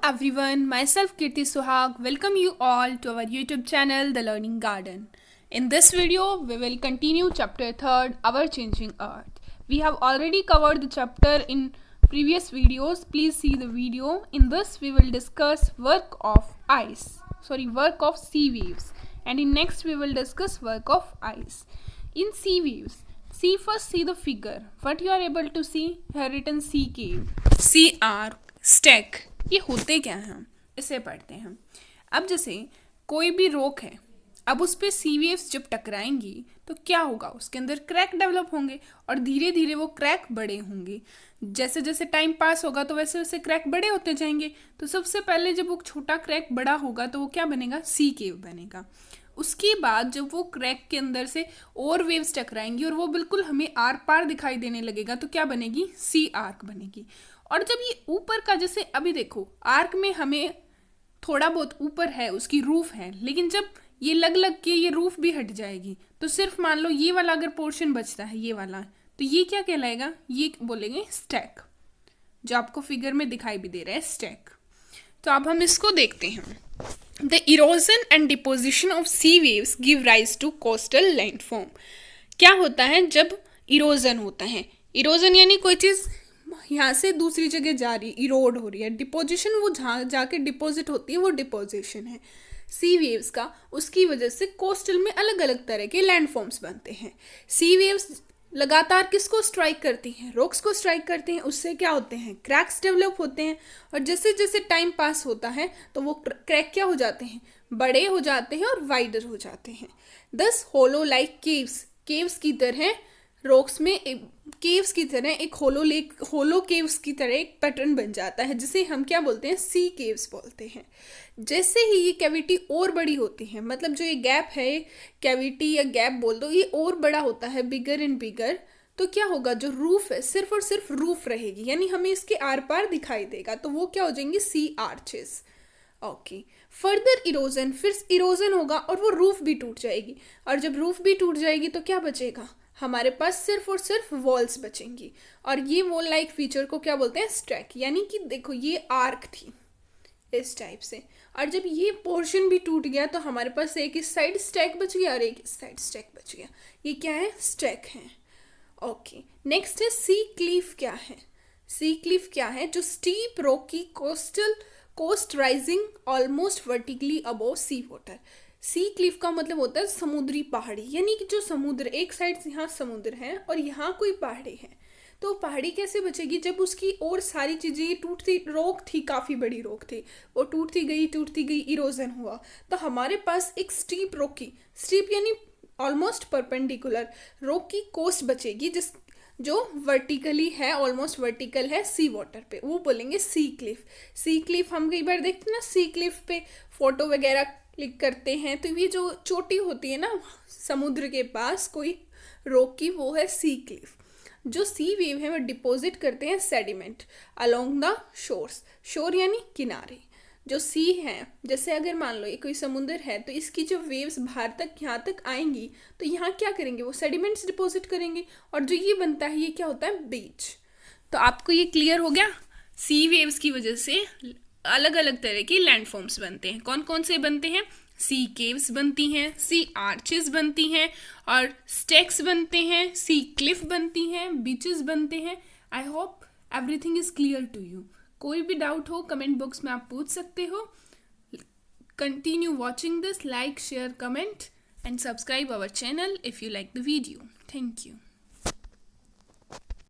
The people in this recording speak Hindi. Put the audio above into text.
everyone, myself Kirti Suhag welcome you all to our YouTube channel The Learning Garden. In this video, we will continue chapter 3rd, Our Changing Earth. We have already covered the chapter in previous videos. Please see the video. In this, we will discuss work of sea waves. And in next, we will discuss work of ice. In sea waves, see the figure. What you are able to see? Here written sea cave, sea arc, stack. ये होते क्या हैं, हम इसे पढ़ते हैं. अब जैसे कोई भी रॉक है, अब उस पर सी वेव्स जब टकराएंगी तो क्या होगा, उसके अंदर क्रैक डेवलप होंगे और धीरे धीरे वो क्रैक बड़े होंगे. जैसे जैसे टाइम पास होगा तो वैसे वैसे क्रैक बड़े होते जाएंगे. तो सबसे पहले जब वो छोटा क्रैक बड़ा होगा तो वो क्या बनेगा, सी केव बनेगा. उसके बाद जब वो क्रैक के अंदर से और वेव्स टकराएंगी और वो बिल्कुल हमें आर पार दिखाई देने लगेगा तो क्या बनेगी, सी आर्क बनेगी. और जब ये ऊपर का, जैसे अभी देखो आर्क में हमें थोड़ा बहुत ऊपर है, उसकी रूफ है, लेकिन जब ये लग के ये रूफ भी हट जाएगी तो सिर्फ मान लो ये वाला अगर पोर्शन बचता है, ये वाला, तो ये क्या कहलाएगा, ये बोलेंगे स्टैक, जो आपको फिगर में दिखाई भी दे रहा है स्टैक. तो अब हम इसको देखते हैं. The erosion and deposition of sea waves give rise to coastal landform. क्या होता है जब इरोजन होता है, इरोजन यानी कोई चीज़ यहाँ से दूसरी जगह जा रही, इरोड हो रही है. डिपोजिशन वो जहाँ जाके डिपॉजिट होती है वो डिपोजिशन है सी वेव्स का. उसकी वजह से कोस्टल में अलग अलग तरह के लैंडफॉर्म्स बनते हैं. सी वेव्स लगातार किसको स्ट्राइक करती हैं, रॉक्स को स्ट्राइक करती हैं. उससे क्या होते हैं, क्रैक्स डेवलप होते हैं. और जैसे जैसे टाइम पास होता है तो वो क्रैक क्या हो जाते हैं, बड़े हो जाते हैं और वाइडर हो जाते हैं. दस होलो लाइक केव्स की तरह रॉक्स में केव्स की तरह एक होलो केव्स की तरह एक पैटर्न बन जाता है, जिसे हम क्या बोलते हैं, सी केव्स बोलते हैं. जैसे ही ये कैविटी और बड़ी होती है, मतलब जो ये गैप है, कैविटी या गैप बोल दो, ये और बड़ा होता है, बिगर एंड बिगर, तो क्या होगा, जो रूफ है सिर्फ और सिर्फ रूफ रहेगी, यानी हमें इसके आर पार दिखाई देगा, तो वो क्या हो जाएंगे, सी आर्चेस. ओके. फर्दर इरोजन, फिर इरोजन होगा और वो रूफ भी टूट जाएगी. और जब रूफ भी टूट जाएगी तो क्या बचेगा, हमारे पास सिर्फ और सिर्फ वॉल्स बचेंगी. और ये वॉल लाइक फीचर को क्या बोलते हैं, स्टैक. यानी कि देखो ये आर्क थी इस टाइप से, और जब ये पोर्शन भी टूट गया तो हमारे पास एक इस साइड स्टैक बच गया और एक इस साइड स्टैक बच गया. ये क्या है, स्टैक है. ओके. नेक्स्ट है सी क्लिफ. क्या है सी क्लिफ, क्या है, जो steep rocky coast rising almost vertically above sea water. Sea cliff का मतलब होता है समुद्री पहाड़ी, यानी कि जो समुद्र, एक साइड से यहाँ समुद्र है और यहाँ कोई पहाड़ी है, तो पहाड़ी कैसे बचेगी जब उसकी और सारी चीज़ें, ये टूटती रॉक थी, काफ़ी बड़ी रॉक थी, वो टूटती गई, इरोजन हुआ, तो हमारे पास एक स्टीप यानी ऑलमोस्ट परपेंडिकुलर रॉक की कोस्ट बचेगी, जो वर्टिकली है, ऑलमोस्ट वर्टिकल है सी वाटर पे, वो बोलेंगे सी क्लिफ. सी क्लिफ हम कई बार देखते हैं ना, सी क्लिफ पे फोटो वगैरह क्लिक करते हैं, तो ये जो चोटी होती है ना समुद्र के पास कोई रॉक की, वो है सी क्लिफ. जो सी वेव है वो डिपॉजिट करते हैं सेडिमेंट अलोंग द शोर यानी किनारे. जो सी है, जैसे अगर मान लो ये कोई समुद्र है तो इसकी जो वेव्स बाहर तक यहाँ तक आएंगी तो यहाँ क्या करेंगे, वो सेडिमेंट्स डिपॉजिट करेंगे, और जो ये बनता है ये क्या होता है, बीच. तो आपको ये क्लियर हो गया, सी वेव्स की वजह से अलग अलग तरह के लैंडफॉर्म्स बनते हैं. कौन कौन से बनते हैं, सी केव्स बनती हैं, सी आर्चेस बनती हैं, और स्टैक्स बनते हैं, सी क्लिफ बनती हैं, बीचेस बनते हैं. I hope everything is clear to you. कोई भी डाउट हो कमेंट बॉक्स में आप पूछ सकते हो. Continue watching this, like, share, comment and subscribe our channel if you like the video. Thank you.